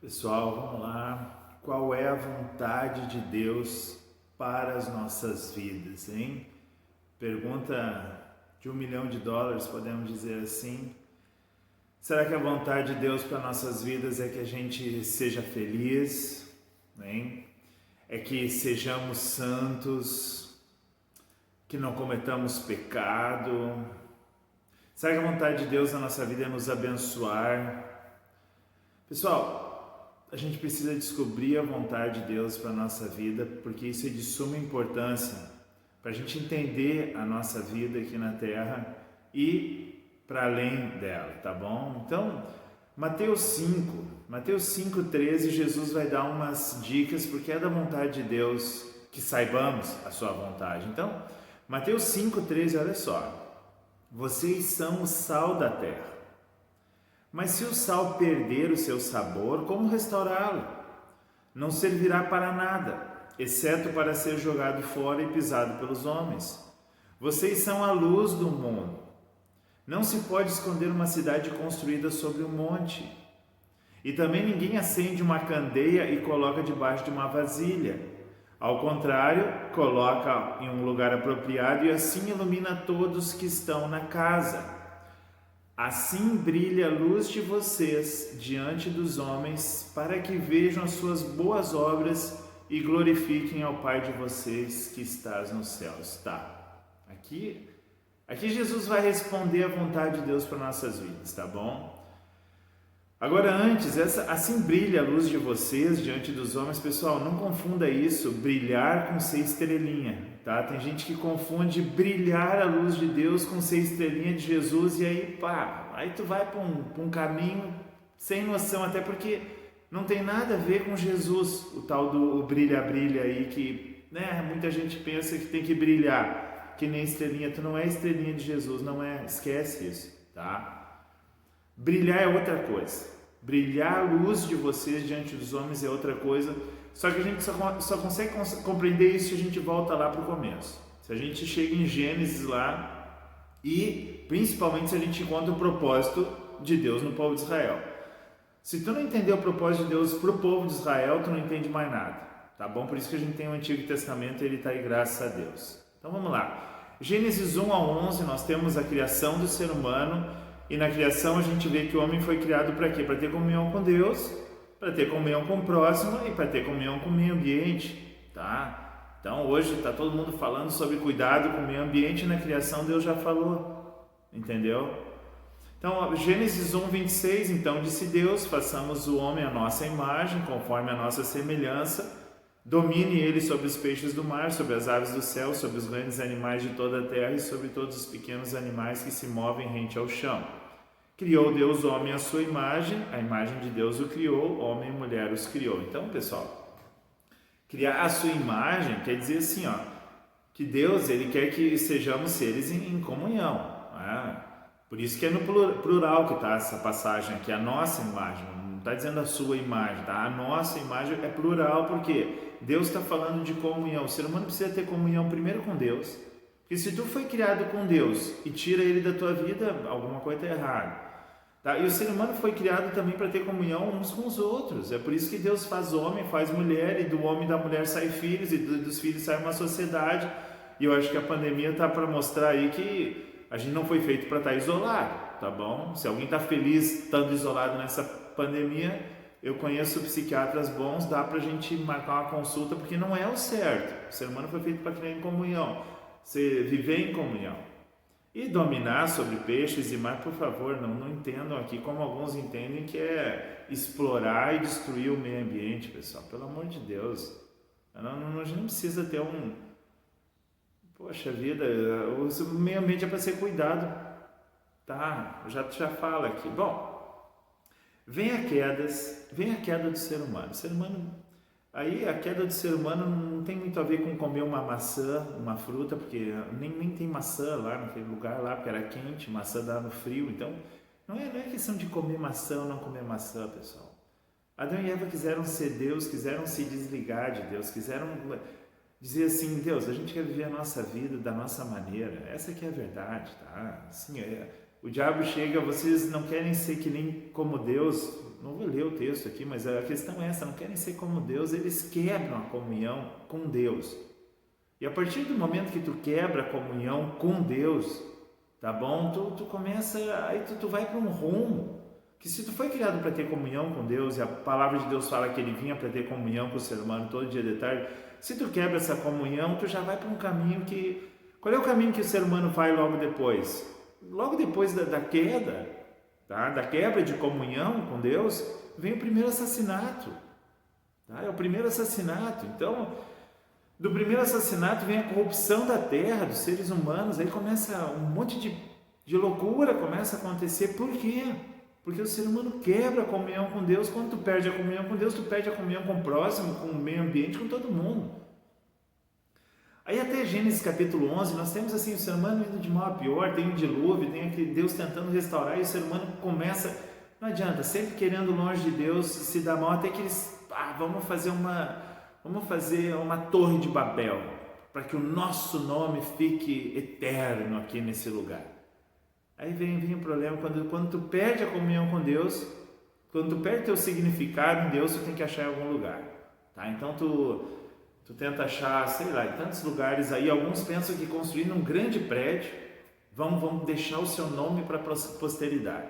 Pessoal, vamos lá. Qual é a vontade de Deus para as nossas vidas, hein? Pergunta de $1 milhão, podemos dizer assim. Será que a vontade de Deus para nossas vidas é que a gente seja feliz, hein? É que sejamos santos, que não cometamos pecado? Será que a vontade de Deus na nossa vida é nos abençoar? Pessoal, a gente precisa descobrir a vontade de Deus para a nossa vida, porque isso é de suma importância para a gente entender a nossa vida aqui na Terra e para além dela, tá bom? Então, Mateus 5:13, Jesus vai dar umas dicas, porque é da vontade de Deus que saibamos a sua vontade. Então, Mateus 5:13, olha só: vocês são o sal da terra. Mas se o sal perder o seu sabor, como restaurá-lo? Não servirá para nada, exceto para ser jogado fora e pisado pelos homens. Vocês são a luz do mundo. Não se pode esconder uma cidade construída sobre um monte. E também ninguém acende uma candeia e coloca debaixo de uma vasilha. Ao contrário, coloca em um lugar apropriado e assim ilumina todos que estão na casa. Assim brilha a luz de vocês diante dos homens, para que vejam as suas boas obras e glorifiquem ao Pai de vocês que estás nos céus. Tá, aqui Jesus vai responder a vontade de Deus para nossas vidas, tá bom? Agora antes, assim brilha a luz de vocês diante dos homens. Pessoal, não confunda isso, brilhar com ser estrelinha, tá? Tem gente que confunde brilhar a luz de Deus com ser estrelinha de Jesus e aí aí tu vai para um caminho sem noção, até porque não tem nada a ver com Jesus, o tal do brilha-brilha aí que, né, muita gente pensa que tem que brilhar, que nem estrelinha. Tu não é estrelinha de Jesus, não é, esquece isso, tá? Brilhar é outra coisa. Brilhar a luz de vocês diante dos homens é outra coisa. Só que a gente só consegue compreender isso se a gente volta lá para o começo. Se a gente chega em Gênesis lá e principalmente se a gente encontra o propósito de Deus no povo de Israel. Se tu não entender o propósito de Deus para o povo de Israel, tu não entende mais nada. Tá bom? Por isso que a gente tem o Antigo Testamento e ele está aí, graças a Deus. Então vamos lá. Gênesis 1-11, nós temos a criação do ser humano. E na criação a gente vê que o homem foi criado para quê? Para ter comunhão com Deus, para ter comunhão com o próximo e para ter comunhão com o meio ambiente, tá? Então hoje está todo mundo falando sobre cuidado com o meio ambiente, e na criação Deus já falou, entendeu? Então Gênesis 1:26, então disse Deus: façamos o homem à nossa imagem, conforme a nossa semelhança, domine ele sobre os peixes do mar, sobre as aves do céu, sobre os grandes animais de toda a terra e sobre todos os pequenos animais que se movem rente ao chão. Criou Deus o homem à sua imagem, a imagem de Deus o criou, homem e mulher os criou. Então, pessoal, criar a sua imagem quer dizer assim, ó, que Deus, ele quer que sejamos seres em comunhão, né? Por isso que é no plural que está essa passagem aqui, a nossa imagem, não está dizendo a sua imagem, tá? A nossa imagem é plural, porque Deus está falando de comunhão. O ser humano precisa ter comunhão primeiro com Deus, porque se tu foi criado com Deus e tira ele da tua vida, alguma coisa está errada. Tá? E o ser humano foi criado também para ter comunhão uns com os outros. É por isso que Deus faz homem, faz mulher, e do homem e da mulher saem filhos, e dos filhos sai uma sociedade. E eu acho que a pandemia está para mostrar aí que a gente não foi feito para estar isolado, tá bom? Se alguém está feliz estando isolado nessa pandemia, eu conheço psiquiatras bons, dá para a gente marcar uma consulta, porque não é o certo. O ser humano foi feito para criar em comunhão, viver em comunhão. E dominar sobre peixes e mar, por favor, não entendam aqui como alguns entendem, que é explorar e destruir o meio ambiente, pessoal. Pelo amor de Deus. A gente não precisa ter Poxa vida, o meio ambiente é para ser cuidado. Tá, já fala aqui. Bom, vem a queda do ser humano. O ser humano... Aí a queda do ser humano não tem muito a ver com comer uma maçã, uma fruta, porque nem tem maçã lá naquele lugar lá, porque era quente, maçã dá no frio. Então não é questão de comer maçã ou não comer maçã, pessoal. Adão e Eva quiseram ser Deus, quiseram se desligar de Deus, quiseram dizer assim: Deus, a gente quer viver a nossa vida da nossa maneira. Essa aqui é a verdade, tá? Assim, o diabo chega: vocês não querem ser que nem como Deus, não vou ler o texto aqui, mas a questão é essa, não querem ser como Deus, eles quebram a comunhão com Deus. E a partir do momento que tu quebra a comunhão com Deus, tá bom? Tu começa, aí tu vai para um rumo, que se tu foi criado para ter comunhão com Deus, e a palavra de Deus fala que ele vinha para ter comunhão com o ser humano todo dia de tarde, se tu quebra essa comunhão, tu já vai para um caminho que... Qual é o caminho que o ser humano vai logo depois? Logo depois da queda, tá? Da quebra de comunhão com Deus, vem o primeiro assassinato. Tá? É o primeiro assassinato. Então, do primeiro assassinato vem a corrupção da terra, dos seres humanos. Aí começa um monte de loucura, começa a acontecer. Por quê? Porque o ser humano quebra a comunhão com Deus. Quando tu perde a comunhão com Deus, tu perde a comunhão com o próximo, com o meio ambiente, com todo mundo. Aí até Gênesis capítulo 11, nós temos assim o ser humano indo de mal a pior, tem um dilúvio, tem aquele Deus tentando restaurar, e o ser humano começa, não adianta, sempre querendo longe de Deus, se dá mal, até que eles, vamos fazer uma torre de Babel, para que o nosso nome fique eterno aqui nesse lugar. Aí vem o problema, quando tu perde a comunhão com Deus, quando tu perde teu significado em Deus, tu tem que achar em algum lugar, tá? Então tu tenta achar, sei lá, em tantos lugares aí, alguns pensam que construindo um grande prédio vão deixar o seu nome para a posteridade.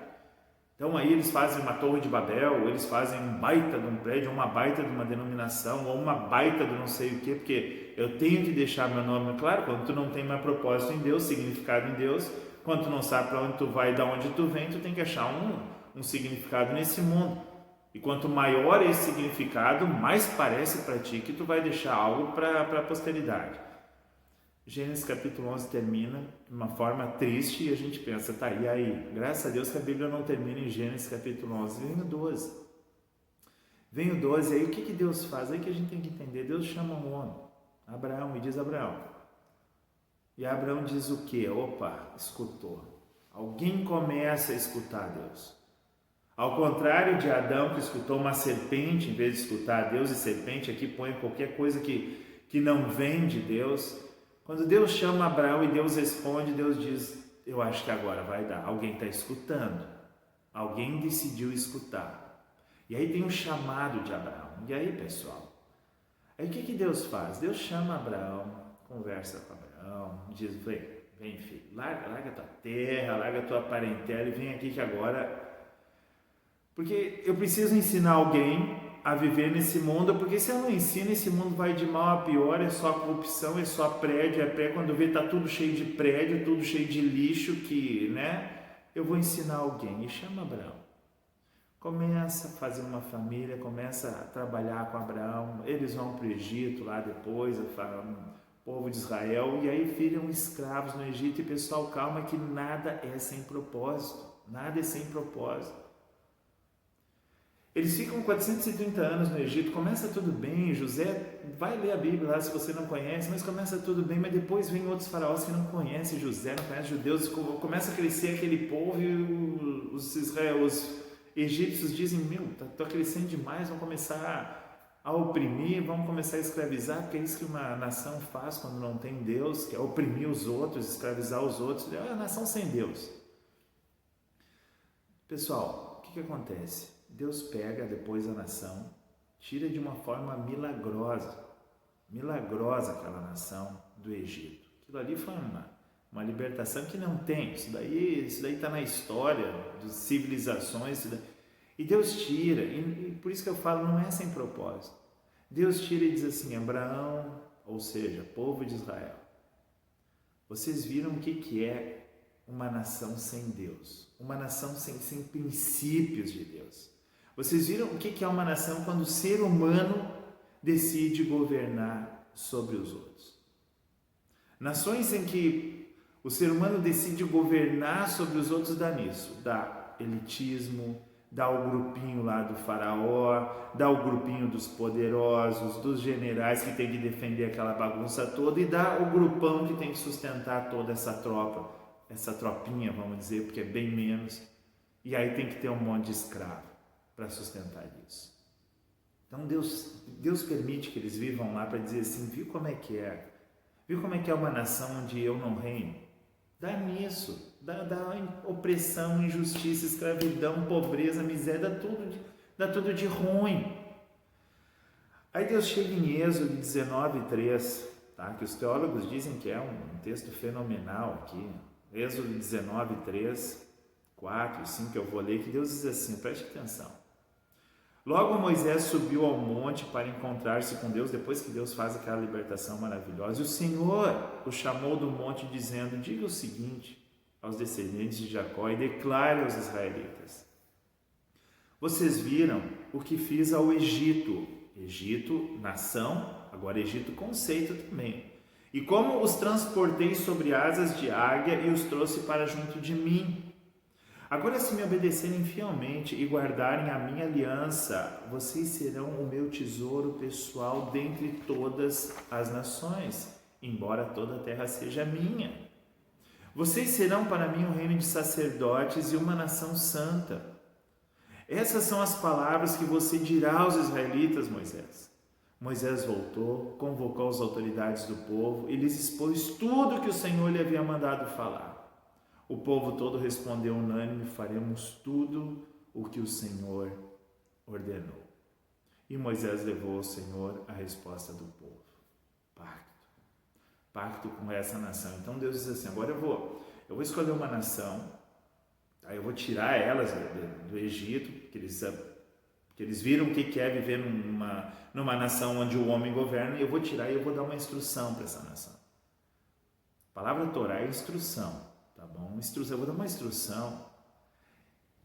Então aí eles fazem uma torre de Babel, ou eles fazem um baita de um prédio, ou uma baita de uma denominação, ou uma baita do não sei o que, porque eu tenho que deixar meu nome claro. Quando tu não tem mais propósito em Deus, significado em Deus, quando tu não sabe para onde tu vai e de onde tu vem, tu tem que achar um significado nesse mundo. E quanto maior esse significado, mais parece para ti que tu vai deixar algo para a posteridade. Gênesis capítulo 11 termina de uma forma triste e a gente pensa, tá, e aí? Graças a Deus que a Bíblia não termina em Gênesis capítulo 11, vem o 12. Vem o 12, aí o que Deus faz? Aí que a gente tem que entender, Deus chama um homem, Abraão, e diz Abraão. E Abraão diz o quê? Opa, escutou. Alguém começa a escutar Deus. Ao contrário de Adão, que escutou uma serpente, em vez de escutar Deus, e serpente aqui põe qualquer coisa que não vem de Deus. Quando Deus chama Abraão e Deus responde, Deus diz, eu acho que agora vai dar. Alguém está escutando. Alguém decidiu escutar. E aí tem um chamado de Abraão. E aí, pessoal? Aí o que Deus faz? Deus chama Abraão, conversa com Abraão, diz, vem filho, larga tua terra, larga tua parentela e vem aqui que agora... Porque eu preciso ensinar alguém a viver nesse mundo, porque se eu não ensino, esse mundo vai de mal a pior, é só corrupção, é só prédio, quando vê tá tudo cheio de prédio, tudo cheio de lixo, eu vou ensinar alguém. E chama Abraão. Começa a fazer uma família, começa a trabalhar com Abraão, eles vão para o Egito lá depois, o povo de Israel, e aí viram escravos no Egito, e pessoal, calma que nada é sem propósito, nada é sem propósito. Eles ficam 430 anos no Egito, começa tudo bem, José, vai ler a Bíblia lá se você não conhece, mas começa tudo bem, mas depois vem outros faraós que não conhecem José, não conhecem judeus, começa a crescer aquele povo e os egípcios dizem, tá crescendo demais, vão começar a oprimir, vão começar a escravizar, porque é isso que uma nação faz quando não tem Deus, que é oprimir os outros, escravizar os outros, é a nação sem Deus. Pessoal, o que acontece? Deus pega depois a nação, tira de uma forma milagrosa aquela nação do Egito. Aquilo ali foi uma libertação que não tem, isso daí está na história das civilizações, e Deus tira, e por isso que eu falo, não é sem propósito. Deus tira e diz assim, Abraão, ou seja, povo de Israel, vocês viram o que é uma nação sem Deus, uma nação sem princípios de Deus. Vocês viram o que é uma nação quando o ser humano decide governar sobre os outros? Nações em que o ser humano decide governar sobre os outros dá nisso, dá elitismo, dá o grupinho lá do faraó, dá o grupinho dos poderosos, dos generais que tem que defender aquela bagunça toda e dá o grupão que tem que sustentar toda essa tropa, essa tropinha, vamos dizer, porque é bem menos, e aí tem que ter um monte de escravo para sustentar isso. Então Deus permite que eles vivam lá para dizer assim, viu como é que é? Viu como é que é uma nação onde eu não reino? Dá nisso, dá opressão, injustiça, escravidão, pobreza, miséria, dá tudo. dá tudo de ruim. Aí Deus chega em Êxodo 19:3, tá? Que os teólogos dizem que é um texto fenomenal aqui. Êxodo 19:3, 4 e 5, eu vou ler, que Deus diz assim, preste atenção. Logo Moisés subiu ao monte para encontrar-se com Deus, depois que Deus faz aquela libertação maravilhosa. E o Senhor o chamou do monte dizendo, diga o seguinte aos descendentes de Jacó e declare aos israelitas. Vocês viram o que fiz ao Egito. Egito, nação, agora Egito, conceito também. E como os transportei sobre asas de águia e os trouxe para junto de mim. Agora, se me obedecerem fielmente e guardarem a minha aliança, vocês serão o meu tesouro pessoal dentre todas as nações, embora toda a terra seja minha. Vocês serão para mim um reino de sacerdotes e uma nação santa. Essas são as palavras que você dirá aos israelitas, Moisés. Moisés voltou, convocou as autoridades do povo e lhes expôs tudo que o Senhor lhe havia mandado falar. O povo todo respondeu unânime, faremos tudo o que o Senhor ordenou. E Moisés levou ao Senhor a resposta do povo. Pacto com essa nação. Então Deus diz assim, agora eu vou escolher uma nação, aí eu vou tirar elas do Egito, que eles viram o que é viver numa nação onde o homem governa, e eu vou tirar e eu vou dar uma instrução para essa nação. A palavra Torá é instrução. Tá bom? Eu vou dar uma instrução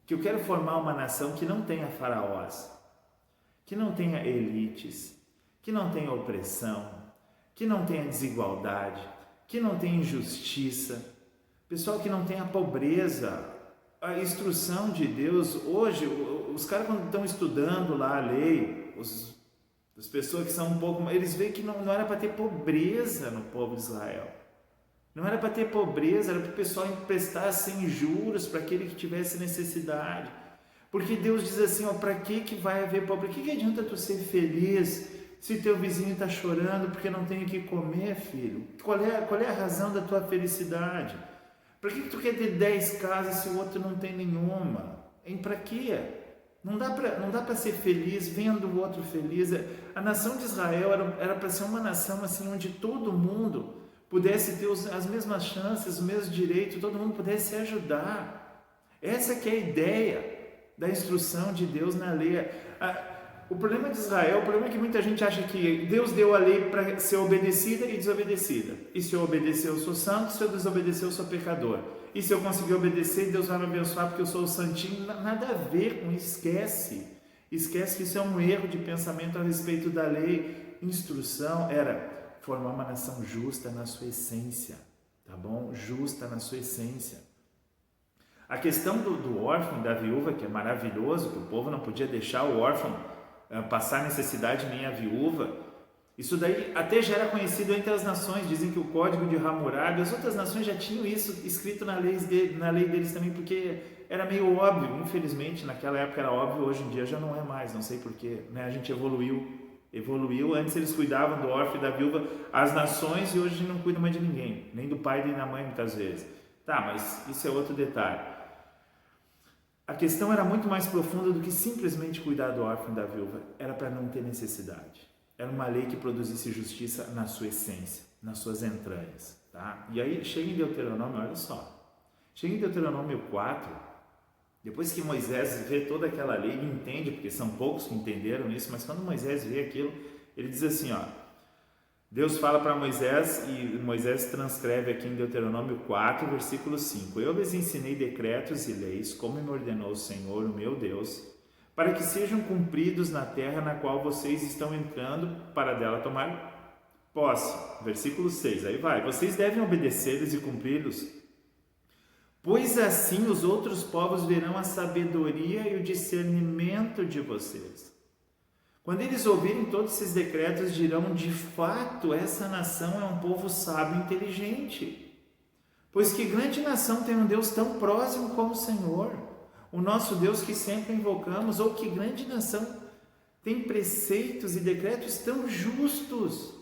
que eu quero formar uma nação que não tenha faraós, que não tenha elites, que não tenha opressão, que não tenha desigualdade, que não tenha injustiça, pessoal, que não tenha pobreza. A instrução de Deus, hoje, os caras quando estão estudando lá a lei, as pessoas que são um pouco, eles veem que não era para ter pobreza no povo de Israel. Não era para ter pobreza, era para o pessoal emprestar sem juros para aquele que tivesse necessidade. Porque Deus diz assim, para que vai haver pobreza? Que adianta tu ser feliz se teu vizinho está chorando porque não tem o que comer, filho? Qual é a razão da tua felicidade? Para que tu quer ter 10 casas se o outro não tem nenhuma? Para quê? Não dá para ser feliz vendo o outro feliz. A nação de Israel era para ser uma nação assim, onde todo mundo pudesse ter as mesmas chances, o mesmo direito, todo mundo pudesse se ajudar. Essa que é a ideia da instrução de Deus na lei. O problema de Israel, o problema é que muita gente acha que Deus deu a lei para ser obedecida e desobedecida. E se eu obedecer, eu sou santo, se eu desobedecer, eu sou pecador. E se eu conseguir obedecer, Deus vai me abençoar porque eu sou o santinho. Nada a ver com isso, esquece. Esquece que isso é um erro de pensamento a respeito da lei. Instrução era formar uma nação justa na sua essência, tá bom? Justa na sua essência. A questão do órfão e da viúva, que é maravilhoso, que o povo não podia deixar o órfão passar necessidade nem a viúva, isso daí até já era conhecido entre as nações. Dizem que o código de Hammurabi, as outras nações já tinham isso escrito na lei deles também, porque era meio óbvio. Infelizmente naquela época era óbvio, hoje em dia já não é mais, não sei porquê, né? A gente evoluiu, antes eles cuidavam do órfão e da viúva, as nações, e hoje não cuidam mais de ninguém, nem do pai nem da mãe muitas vezes. Tá, mas isso é outro detalhe. A questão era muito mais profunda do que simplesmente cuidar do órfão e da viúva, era para não ter necessidade. Era uma lei que produzisse justiça na sua essência, nas suas entranhas, tá? E aí chega em Deuteronômio, olha só, chega em Deuteronômio 4, depois que Moisés vê toda aquela lei, ele entende, porque são poucos que entenderam isso, mas quando Moisés vê aquilo, ele diz assim, Deus fala para Moisés, e Moisés transcreve aqui em Deuteronômio 4, versículo 5, eu lhes ensinei decretos e leis, como me ordenou o Senhor, o meu Deus, para que sejam cumpridos na terra na qual vocês estão entrando, para dela tomar posse. Versículo 6, aí vai, vocês devem obedecê-los e cumpri-los, pois assim os outros povos verão a sabedoria e o discernimento de vocês. Quando eles ouvirem todos esses decretos, dirão, de fato, essa nação é um povo sábio e inteligente. Pois que grande nação tem um Deus tão próximo como o Senhor, o nosso Deus que sempre invocamos, ou que grande nação tem preceitos e decretos tão justos,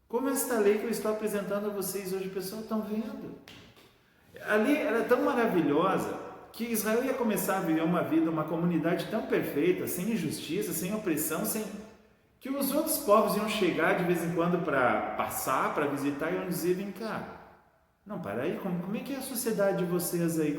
como esta lei que eu estou apresentando a vocês hoje. Pessoal, estão vendo? A lei era tão maravilhosa que Israel ia começar a viver uma vida, uma comunidade tão perfeita, sem injustiça, sem opressão, que os outros povos iam chegar de vez em quando para passar, para visitar, e iam dizer: vem cá, não, para aí, como é que é a sociedade de vocês aí?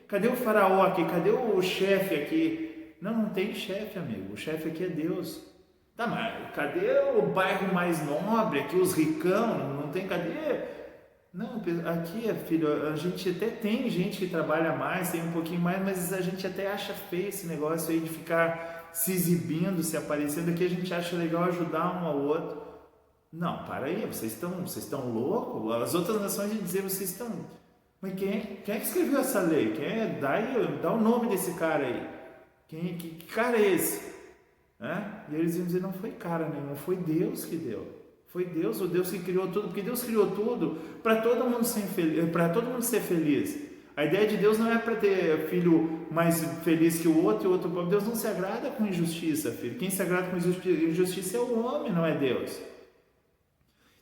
Cadê o faraó aqui? Cadê o chefe aqui? Não tem chefe, amigo, o chefe aqui é Deus. Tá, mas cadê o bairro mais nobre aqui, os ricão? Não tem, cadê? Não, aqui, filho, a gente até tem gente que trabalha mais, tem um pouquinho mais, mas a gente até acha feio esse negócio aí de ficar se exibindo, se aparecendo. Aqui a gente acha legal ajudar um ao outro. Não, para aí, vocês estão loucos? As outras nações iam dizer: vocês estão... Mas quem é que escreveu essa lei? Dá o nome desse cara aí. Que cara é esse? E eles iam dizer: não foi cara nenhum, foi Deus que deu. Foi Deus, o Deus que criou tudo, porque Deus criou tudo para todo mundo ser feliz. A ideia de Deus não é para ter filho mais feliz que o outro e o outro pobre. Deus não se agrada com injustiça, filho. Quem se agrada com injustiça é o homem, não é Deus.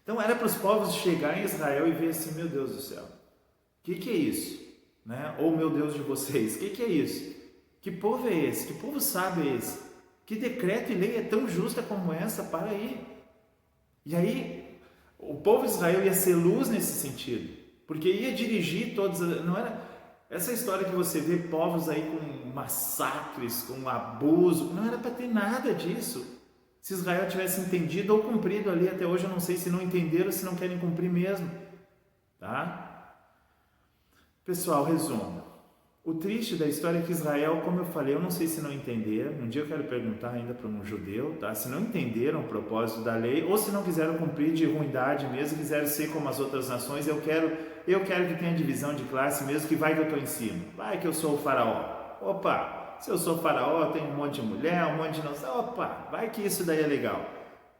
Então era para os povos chegar em Israel e ver assim: meu Deus do céu, o que é isso? Ou meu Deus de vocês, o que é isso? Que povo é esse? Que povo sábio é esse? Que decreto e lei é tão justa como essa? Para aí. E aí, o povo de Israel ia ser luz nesse sentido, porque ia dirigir todos, não era essa história que você vê povos aí com massacres, com abuso, não era para ter nada disso. Se Israel tivesse entendido ou cumprido ali, até hoje eu não sei se não entenderam ou se não querem cumprir mesmo, tá? Pessoal, resumo. O triste da história é que Israel, como eu falei, eu não sei se não entenderam, um dia eu quero perguntar ainda para um judeu, tá? Se não entenderam o propósito da lei, ou se não quiseram cumprir de ruindade mesmo, quiseram ser como as outras nações. Eu quero que tenha divisão de classe mesmo, que vai que eu estou em cima, vai que eu sou o faraó. Opa, se eu sou faraó, eu tenho um monte de mulher, um monte de não, opa, vai que isso daí é legal.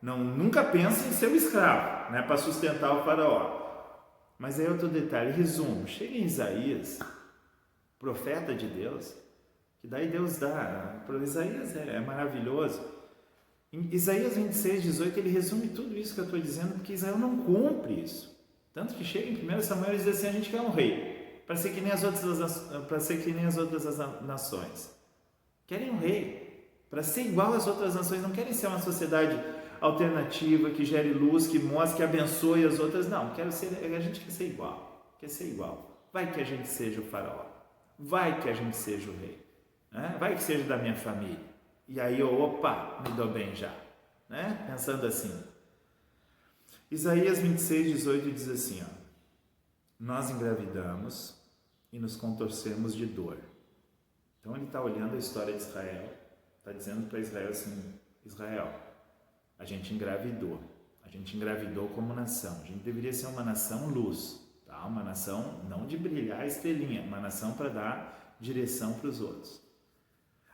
Não, nunca pense em ser um escravo, para sustentar o faraó. Mas aí outro detalhe, resumo, chega em Isaías, profeta de Deus, que daí Deus dá, para Isaías é maravilhoso. Em Isaías 26, 18, ele resume tudo isso que eu estou dizendo, porque Israel não cumpre isso. Tanto que chega em 1 Samuel e diz assim: a gente quer um rei, para ser que nem as outras nações. Querem um rei, para ser igual às outras nações, não querem ser uma sociedade alternativa, que gere luz, que mostre, que abençoe as outras. Não, a gente quer ser igual. Vai que a gente seja o faraó. Vai que a gente seja o rei, vai que seja da minha família, e aí me dou bem já, pensando assim. Isaías 26, 18 diz assim: nós engravidamos e nos contorcemos de dor. Então ele está olhando a história de Israel, está dizendo para Israel assim: Israel, a gente engravidou como nação, a gente deveria ser uma nação luz, uma nação não de brilhar a estrelinha, uma nação para dar direção para os outros.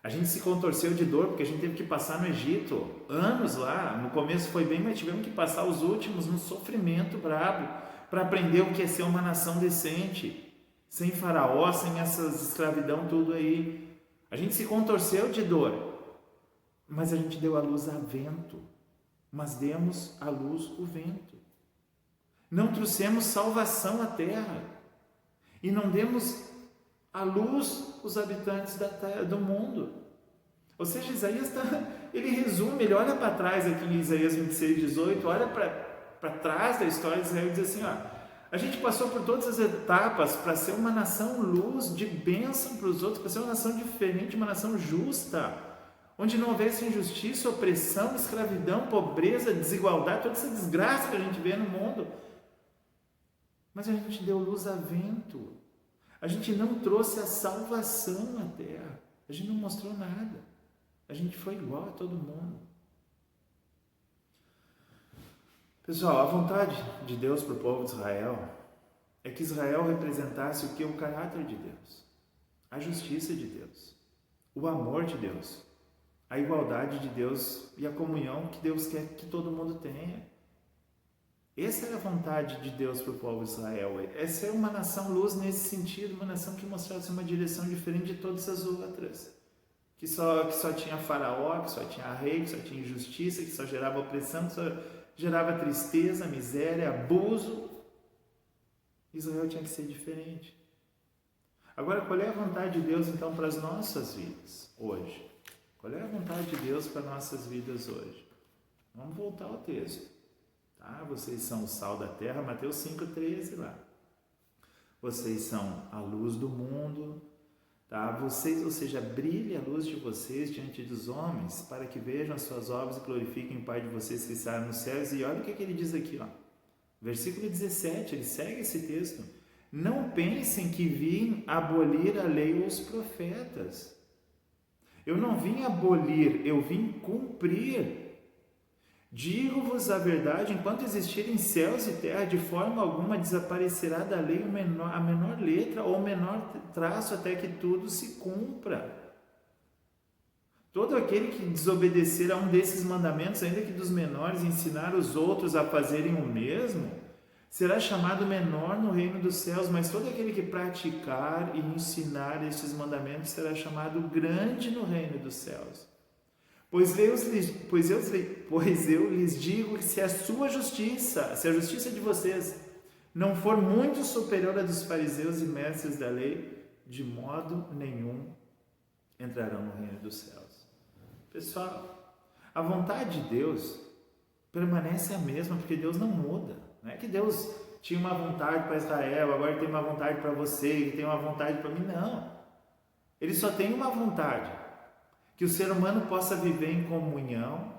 A gente se contorceu de dor porque a gente teve que passar no Egito anos lá. No começo foi bem, mas tivemos que passar os últimos num sofrimento brabo para aprender o que é ser uma nação decente, sem faraó, sem essas escravidão tudo aí. A gente se contorceu de dor, mas a gente deu à luz a vento, mas demos à luz o vento. Não trouxemos salvação à terra e não demos à luz os habitantes da terra, do mundo. Ou seja, Isaías ele resume, ele olha para trás aqui em Isaías 26, 18, olha para trás da história de Israel e diz assim: a gente passou por todas as etapas para ser uma nação luz, de bênção para os outros, para ser uma nação diferente, uma nação justa, onde não houvesse injustiça, opressão, escravidão, pobreza, desigualdade, toda essa desgraça que a gente vê no mundo. Mas a gente deu luz a vento, a gente não trouxe a salvação à terra, a gente não mostrou nada, a gente foi igual a todo mundo. Pessoal, a vontade de Deus para o povo de Israel é que Israel representasse o que? O caráter de Deus, a justiça de Deus, o amor de Deus, a igualdade de Deus e a comunhão que Deus quer que todo mundo tenha. Essa é a vontade de Deus para o povo de Israel. Essa é uma nação luz nesse sentido, uma nação que mostrasse uma direção diferente de todas as outras. Que só tinha faraó, que só tinha rei, que só tinha injustiça, que só gerava opressão, que só gerava tristeza, miséria, abuso. Israel tinha que ser diferente. Agora, qual é a vontade de Deus então para as nossas vidas hoje? Qual é a vontade de Deus para nossas vidas hoje? Vamos voltar ao texto. Tá? Vocês são o sal da terra, Mateus 5,13 lá. Vocês são a luz do mundo, tá? Vocês, ou seja, brilhe a luz de vocês diante dos homens, para que vejam as suas obras e glorifiquem o Pai de vocês que está nos céus. E olha o que ele diz aqui, ó. Versículo 17, ele segue esse texto. Não pensem que vim abolir a lei ou os profetas. Eu não vim abolir, eu vim cumprir. Digo-vos a verdade, enquanto existirem céus e terra, de forma alguma desaparecerá da lei a menor letra ou o menor traço, até que tudo se cumpra. Todo aquele que desobedecer a um desses mandamentos, ainda que dos menores, ensinar os outros a fazerem o mesmo, será chamado menor no reino dos céus, mas todo aquele que praticar e ensinar estes mandamentos será chamado grande no reino dos céus. Pois eu lhes digo que se a justiça de vocês não for muito superior à dos fariseus e mestres da lei, de modo nenhum entrarão no reino dos céus. Pessoal, a vontade de Deus permanece a mesma, porque Deus não muda. Não é que Deus tinha uma vontade para Israel, agora tem uma vontade para você, ele tem uma vontade para mim. Não. Ele só tem uma vontade. Que o ser humano possa viver em comunhão,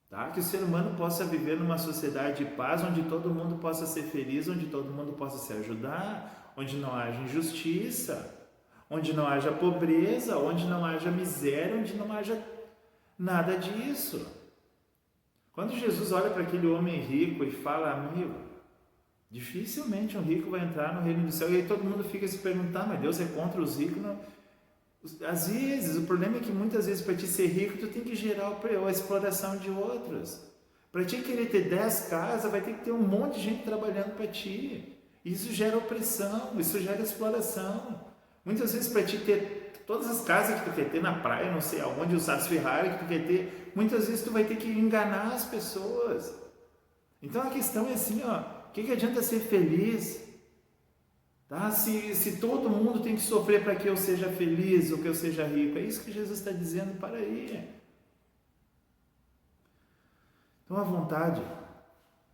tá? Que o ser humano possa viver numa sociedade de paz, onde todo mundo possa ser feliz, onde todo mundo possa se ajudar, onde não haja injustiça, onde não haja pobreza, onde não haja miséria, onde não haja nada disso. Quando Jesus olha para aquele homem rico e fala, amigo, dificilmente um rico vai entrar no reino do céu, e aí todo mundo fica se perguntando, mas Deus é contra os ricos? Não? Às vezes, o problema é que muitas vezes para te ser rico, tu tem que gerar a exploração de outros. Para ti querer ter 10 casas, vai ter que ter um monte de gente trabalhando para ti. Isso gera opressão, isso gera exploração. Muitas vezes para ti ter todas as casas que tu quer ter na praia, não sei aonde, os Ferrari que tu quer ter, muitas vezes tu vai ter que enganar as pessoas. Então a questão é assim, ó, o que adianta ser feliz? Tá? Se todo mundo tem que sofrer para que eu seja feliz ou que eu seja rico, é isso que Jesus está dizendo, para aí. Então a vontade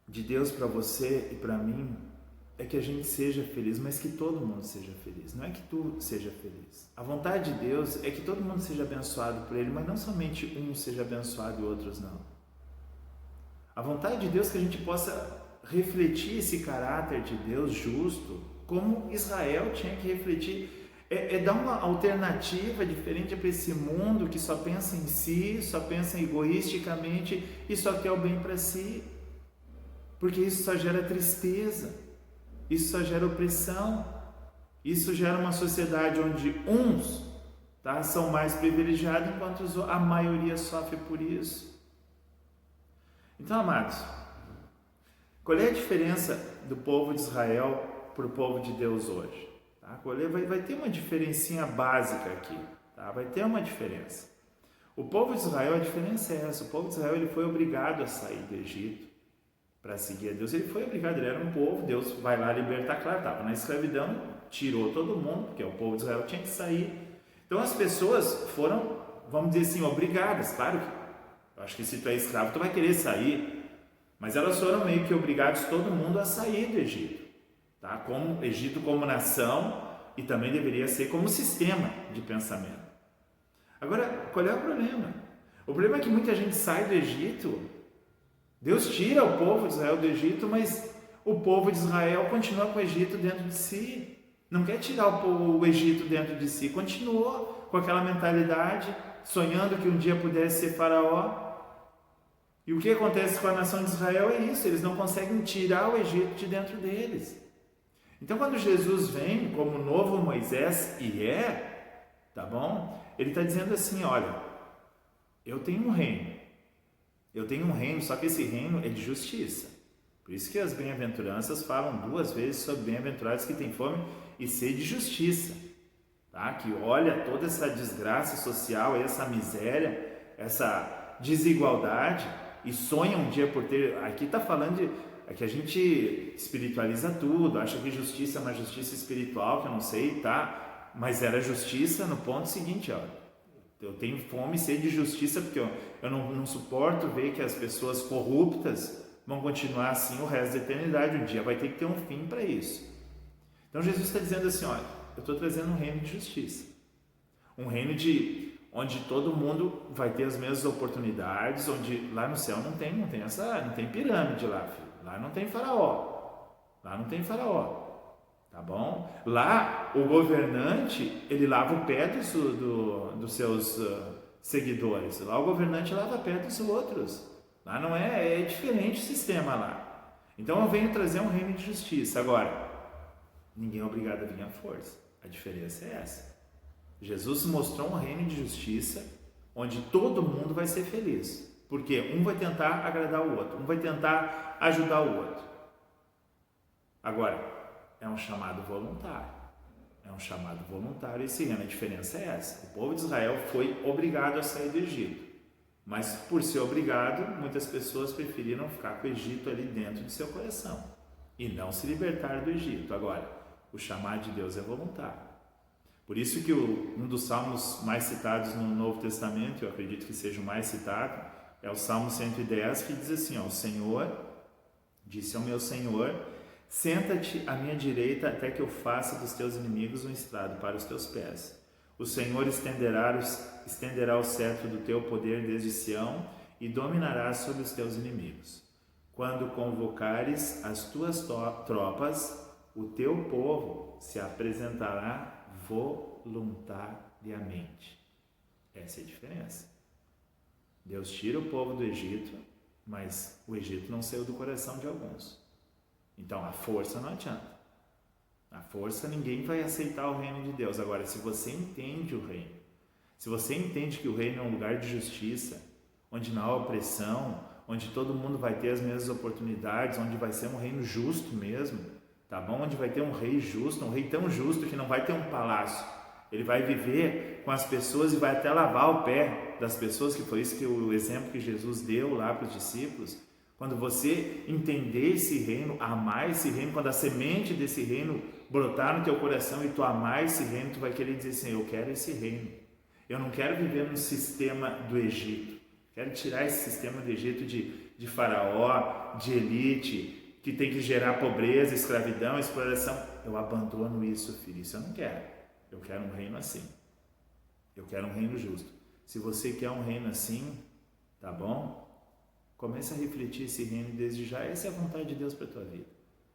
de Deus para você e para mim é que a gente seja feliz, mas que todo mundo seja feliz, não é que tu seja feliz. A vontade de Deus é que todo mundo seja abençoado por Ele, mas não somente um seja abençoado e outros não. A vontade de Deus é que a gente possa refletir esse caráter de Deus justo, como Israel tinha que refletir, dar uma alternativa diferente para esse mundo que só pensa em si, só pensa egoisticamente e só quer o bem para si, porque isso só gera tristeza, isso só gera opressão, isso gera uma sociedade onde uns, tá, são mais privilegiados, enquanto a maioria sofre por isso. Então, amados, qual é a diferença do povo de Israel para o povo de Deus hoje? Tá? Vai ter uma diferencinha básica aqui, tá? Vai ter uma diferença. O povo de Israel, a diferença é essa, o povo de Israel ele foi obrigado a sair do Egito para seguir a Deus, ele foi obrigado, ele era um povo, Deus vai lá libertar, claro, estava na escravidão, tirou todo mundo, porque o povo de Israel tinha que sair. Então as pessoas foram, vamos dizer assim, obrigadas, claro que, eu acho que se tu é escravo, tu vai querer sair, mas elas foram meio que obrigadas todo mundo a sair do Egito. Tá? Como Egito como nação e também deveria ser como sistema de pensamento. Agora, qual é o problema? O problema é que muita gente sai do Egito, Deus tira o povo de Israel do Egito, mas o povo de Israel continua com o Egito dentro de si. Não quer tirar o Egito dentro de si, continuou com aquela mentalidade, sonhando que um dia pudesse ser faraó. E o que acontece com a nação de Israel é isso, eles não conseguem tirar o Egito de dentro deles. Então, quando Jesus vem como novo Moisés, tá bom? Ele está dizendo assim, olha, eu tenho um reino, só que esse reino é de justiça. Por isso que as bem-aventuranças falam 2 vezes sobre bem-aventurados que têm fome e sede de justiça, tá? Que olha toda essa desgraça social, essa miséria, essa desigualdade e sonha um dia por ter, aqui está falando é que a gente espiritualiza tudo, acha que justiça é uma justiça espiritual, que eu não sei, tá? Mas era justiça no ponto seguinte, ó. Eu tenho fome e sede de justiça porque eu não suporto ver que as pessoas corruptas vão continuar assim o resto da eternidade. Um dia vai ter que ter um fim para isso. Então Jesus está dizendo assim, olha, eu estou trazendo um reino de justiça. Um reino onde todo mundo vai ter as mesmas oportunidades, onde lá no céu não tem pirâmide lá, filho. Lá não tem faraó. Lá não tem faraó. Tá bom? Lá, o governante, ele lava o pé dos seus seguidores. Lá, o governante lava o pé dos outros. Lá não é diferente o sistema lá. Então, eu venho trazer um reino de justiça. Agora, ninguém é obrigado a vir à força. A diferença é essa. Jesus mostrou um reino de justiça onde todo mundo vai ser feliz. Porque um vai tentar agradar o outro. Um vai tentar ajudar o outro. Agora, é um chamado voluntário. É um chamado voluntário esse reino. A diferença é essa. O povo de Israel foi obrigado a sair do Egito. Mas por ser obrigado, muitas pessoas preferiram ficar com o Egito ali dentro de seu coração. E não se libertar do Egito. Agora, o chamado de Deus é voluntário. Por isso que um dos salmos mais citados no Novo Testamento, eu acredito que seja o mais citado, é o Salmo 110, que diz assim, ó, o Senhor disse ao meu Senhor, senta-te à minha direita até que eu faça dos teus inimigos um estrado para os teus pés. O Senhor estenderá o cetro do teu poder desde Sião e dominarás sobre os teus inimigos. Quando convocares as tuas tropas, o teu povo se apresentará voluntariamente. Essa é a diferença. Deus tira o povo do Egito, mas o Egito não saiu do coração de alguns. Então, a força não adianta. A força, ninguém vai aceitar o reino de Deus. Agora, se você entende o reino, se você entende que o reino é um lugar de justiça, onde não há opressão, onde todo mundo vai ter as mesmas oportunidades, onde vai ser um reino justo mesmo, tá bom? Onde vai ter um rei justo, um rei tão justo que não vai ter um palácio. Ele vai viver com as pessoas e vai até lavar o pé das pessoas, que foi isso que o exemplo que Jesus deu lá para os discípulos. Quando você entender esse reino, amar esse reino, quando a semente desse reino brotar no teu coração e tu amar esse reino, tu vai querer dizer assim, eu quero esse reino. Eu não quero viver no sistema do Egito. Quero tirar esse sistema do Egito de faraó, de elite, que tem que gerar pobreza, escravidão, exploração. Eu abandono isso, filho. Isso eu não quero. Eu quero um reino assim. Eu quero um reino justo. Se você quer um reino assim, tá bom? Comece a refletir esse reino desde já. Essa é a vontade de Deus para a tua vida.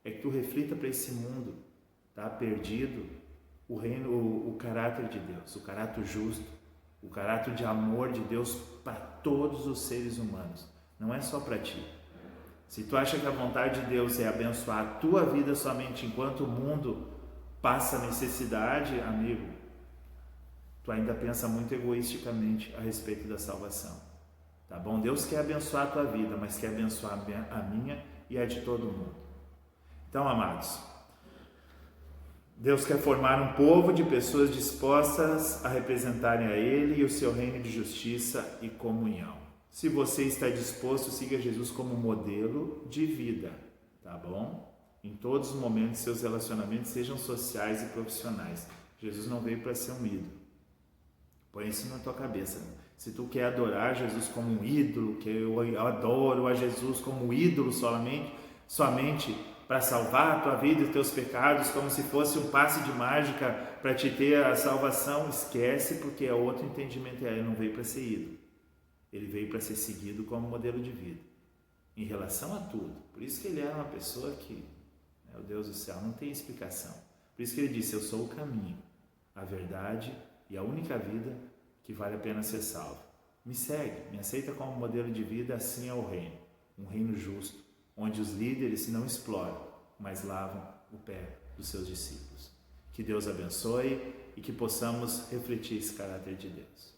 É que tu reflita para esse mundo, tá perdido, o reino, o caráter de Deus, o caráter justo, o caráter de amor de Deus para todos os seres humanos. Não é só para ti. Se tu acha que a vontade de Deus é abençoar a tua vida somente enquanto o mundo passa necessidade, amigo, tu ainda pensa muito egoisticamente a respeito da salvação. Tá bom? Deus quer abençoar a tua vida, mas quer abençoar a minha e a de todo mundo. Então, amados, Deus quer formar um povo de pessoas dispostas a representarem a Ele e o seu reino de justiça e comunhão. Se você está disposto, siga Jesus como modelo de vida, tá bom? Em todos os momentos, seus relacionamentos sejam sociais e profissionais. Jesus não veio para ser um ídolo. Põe isso na tua cabeça. Se tu quer adorar Jesus como um ídolo, que eu adoro a Jesus como ídolo somente para salvar a tua vida e os teus pecados, como se fosse um passe de mágica para te ter a salvação, esquece, porque é outro entendimento. Ele não veio para ser ídolo. Ele veio para ser seguido como modelo de vida, em relação a tudo. Por isso que ele é uma pessoa que, meu Deus do céu, não tem explicação. Por isso que ele disse, eu sou o caminho, a verdade e a única vida que vale a pena ser salvo. Me segue, me aceita como modelo de vida, assim é o reino. Um reino justo, onde os líderes não exploram, mas lavam o pé dos seus discípulos. Que Deus abençoe e que possamos refletir esse caráter de Deus.